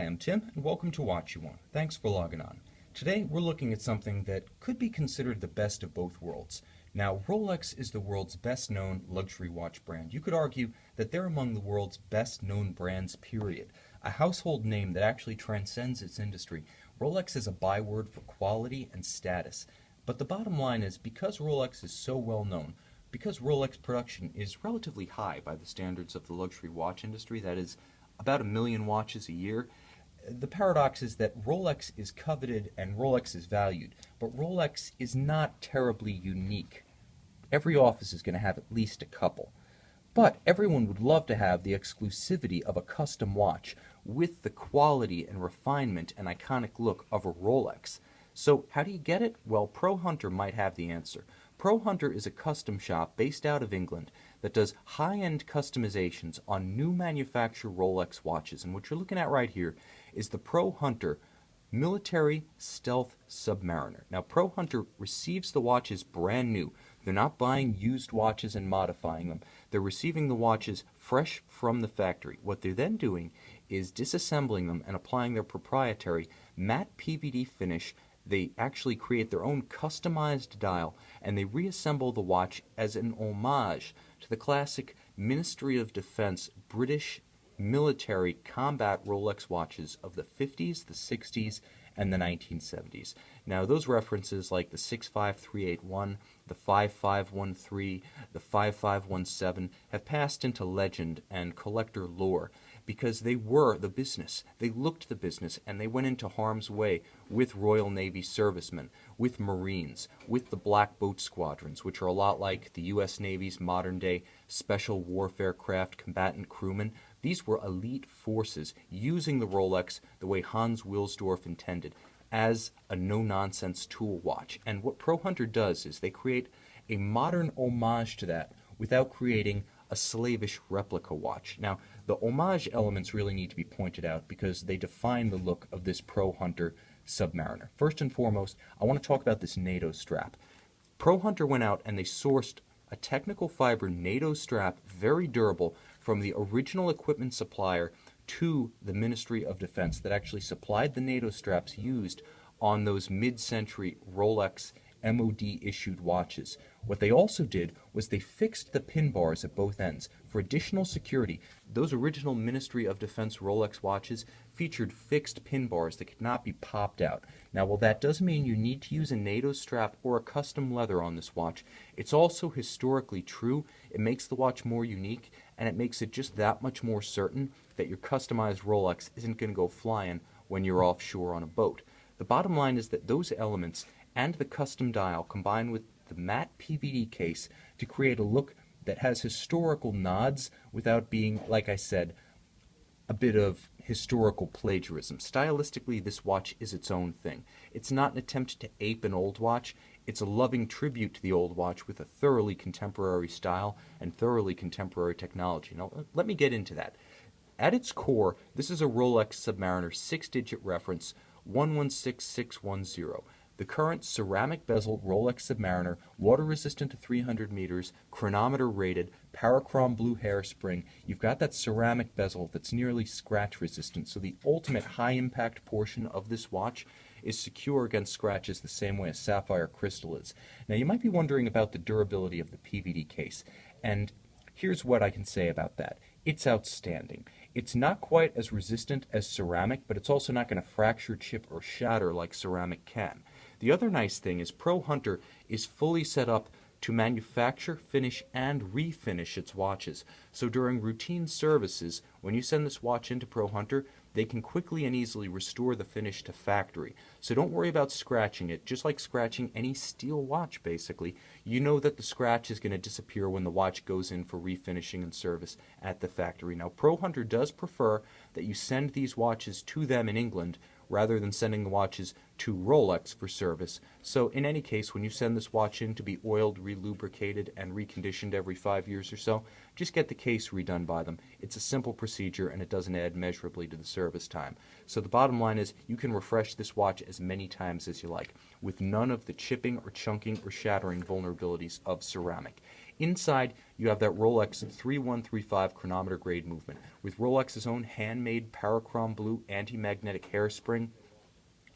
I'm Tim, and welcome to Watch You Want. Thanks for logging on. Today, we're looking at something that could be considered the best of both worlds. Now, Rolex is the world's best-known luxury watch brand. You could argue that they're among the world's best-known brands, period. A household name that actually transcends its industry. Rolex is a byword for quality and status. But the bottom line is, because Rolex is so well known, because Rolex production is relatively high by the standards of the luxury watch industry, that is, about 1 million watches a year, the paradox is that Rolex is coveted and Rolex is valued, but Rolex is not terribly unique. Every office is going to have at least a couple. But everyone would love to have the exclusivity of a custom watch with the quality and refinement and iconic look of a Rolex. So how do you get it? Well, Pro Hunter might have the answer. Pro Hunter is a custom shop based out of England that does high-end customizations on new manufacturer Rolex watches. And what you're looking at right here is the Pro Hunter Military Stealth Submariner. Now, Pro Hunter receives the watches brand new. They're not buying used watches and modifying them. They're receiving the watches fresh from the factory. What they're then doing is disassembling them and applying their proprietary matte PVD finish. They actually create their own customized dial, and they reassemble the watch as an homage to the classic Ministry of Defense British military combat Rolex watches of the 50s, the 60s, and the 1970s. Now, those references like the 65381, the 5513, the 5517 have passed into legend and collector lore because they were the business. They looked the business, and they went into harm's way with Royal Navy servicemen, with Marines, with the Black Boat Squadrons, which are a lot like the U.S. Navy's modern-day special warfare craft combatant crewmen. These were elite forces using the Rolex the way Hans Wilsdorf intended, as a no-nonsense tool watch. And what Pro Hunter does is they create a modern homage to that without creating a slavish replica watch. Now, the homage elements really need to be pointed out because they define the look of this Pro Hunter Submariner. First and foremost, I want to talk about this Nato strap. Pro Hunter went out and they sourced a technical fiber Nato strap, very durable, from the original equipment supplier to the Ministry of Defense that actually supplied the Nato straps used on those mid-century Rolex MOD-issued watches. What they also did was they fixed the pin bars at both ends. For additional security, those original Ministry of Defense Rolex watches featured fixed pin bars that could not be popped out. Now, while that does mean you need to use a NATO strap or a custom leather on this watch, it's also historically true. It makes the watch more unique, and it makes it just that much more certain that your customized Rolex isn't going to go flying when you're offshore on a boat. The bottom line is that those elements and the custom dial combine with the matte PVD case to create a look that has historical nods without being, like I said, a bit of historical plagiarism. Stylistically, this watch is its own thing. It's not an attempt to ape an old watch. It's a loving tribute to the old watch with a thoroughly contemporary style and thoroughly contemporary technology. Now, let me get into that. At its core, this is a Rolex Submariner 6-digit reference 116610. The current ceramic bezel Rolex Submariner, water resistant to 300 meters, chronometer rated, parachrom blue hairspring. You've got that ceramic bezel that's nearly scratch resistant, so the ultimate high impact portion of this watch is secure against scratches the same way a sapphire crystal is. Now, you might be wondering about the durability of the PVD case, and here's what I can say about that. It's outstanding. It's not quite as resistant as ceramic, but it's also not going to fracture, chip, or shatter like ceramic can. The other nice thing is Pro Hunter is fully set up to manufacture, finish, and refinish its watches. So during routine services, when you send this watch into Pro Hunter, they can quickly and easily restore the finish to factory. So don't worry about scratching it. Just like scratching any steel watch, basically, you know that the scratch is going to disappear when the watch goes in for refinishing and service at the factory. Now, Pro Hunter does prefer that you send these watches to them in England rather than sending the watches to Rolex for service. So in any case, when you send this watch in to be oiled, relubricated, and reconditioned every 5 years or so, just get the case redone by them. It's a simple procedure, and it doesn't add measurably to the service time. So the bottom line is you can refresh this watch as many times as you like, with none of the chipping or chunking or shattering vulnerabilities of ceramic. Inside, you have that Rolex 3135 chronometer grade movement with Rolex's own handmade parachrom blue anti-magnetic hairspring.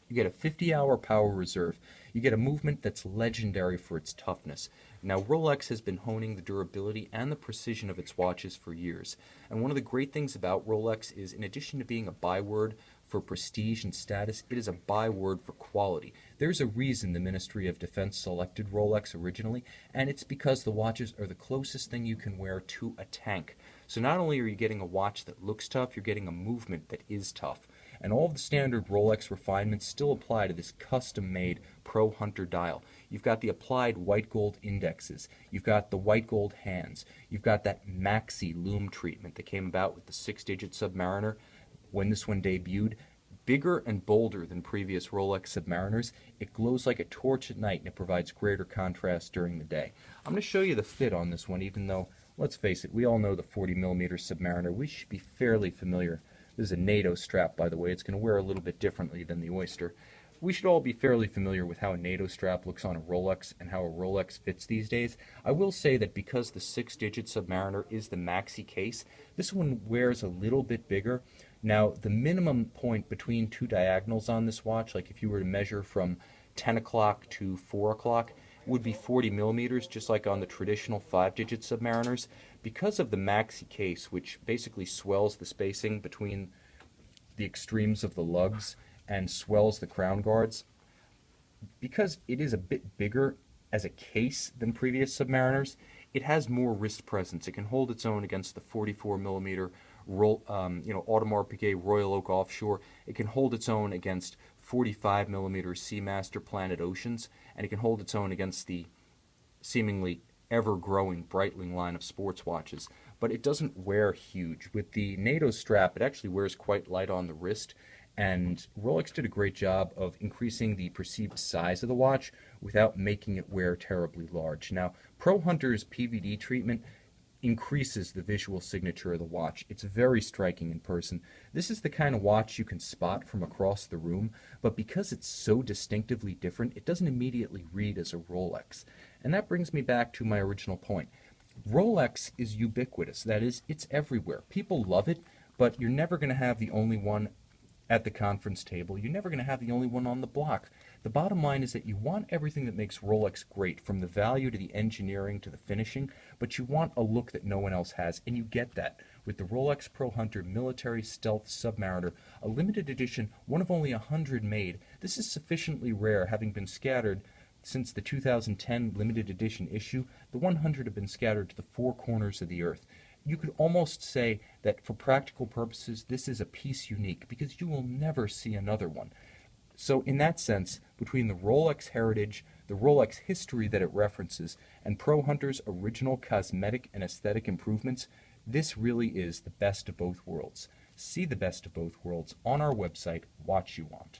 You get a 50-hour power reserve. You get a movement that's legendary for its toughness. Now, Rolex has been honing the durability and the precision of its watches for years. And one of the great things about Rolex is, in addition to being a byword for prestige and status, it is a byword for quality. There's a reason the Ministry of Defense selected Rolex originally, and it's because the watches are the closest thing you can wear to a tank. So not only are you getting a watch that looks tough, you're getting a movement that is tough. And all of the standard Rolex refinements still apply to this custom-made Pro Hunter dial. You've got the applied white gold indexes. You've got the white gold hands. You've got that maxi lume treatment that came about with the 6-digit Submariner when this one debuted. Bigger and bolder than previous Rolex Submariners, it glows like a torch at night and it provides greater contrast during the day. I'm going to show you the fit on this one, even though, let's face it, we all know the 40mm Submariner. We should be fairly familiar. This is a Nato strap, by the way. It's going to wear a little bit differently than the Oyster. We should all be fairly familiar with how a Nato strap looks on a Rolex and how a Rolex fits these days. I will say that because the 6-digit Submariner is the maxi case, this one wears a little bit bigger. Now, the minimum point between two diagonals on this watch, like if you were to measure from 10 o'clock to 4 o'clock, would be 40mm, just like on the traditional 5-digit Submariners. Because of the maxi case, which basically swells the spacing between the extremes of the lugs and swells the crown guards, because it is a bit bigger as a case than previous Submariners, it has more wrist presence. It can hold its own against the 44mm Audemars Piguet Royal Oak Offshore. It can hold its own against 45mm Seamaster Planet Oceans, and it can hold its own against the seemingly ever-growing Breitling line of sports watches. But it doesn't wear huge. With the Nato strap, it actually wears quite light on the wrist, and Rolex did a great job of increasing the perceived size of the watch without making it wear terribly large. Now, Pro Hunter's PVD treatment increases the visual signature of the watch. It's very striking in person. This is the kind of watch you can spot from across the room, but because it's so distinctively different, it doesn't immediately read as a Rolex. And that brings me back to my original point. Rolex is ubiquitous. That is, it's everywhere. People love it, but you're never going to have the only one at the conference table. You're never going to have the only one on the block. The bottom line is that you want everything that makes Rolex great, from the value to the engineering to the finishing, but you want a look that no one else has, and you get that with the Rolex Pro Hunter Military Stealth Submariner, a limited edition, one of only 100 made. This is sufficiently rare, having been scattered since the 2010 limited edition issue. The 100 have been scattered to the 4 corners of the earth. You could almost say that for practical purposes, this is a piece unique, because you will never see another one. So in that sense, between the Rolex heritage, the Rolex history that it references, and Pro Hunter's original cosmetic and aesthetic improvements, this really is the best of both worlds. See the best of both worlds on our website, Watch You Want.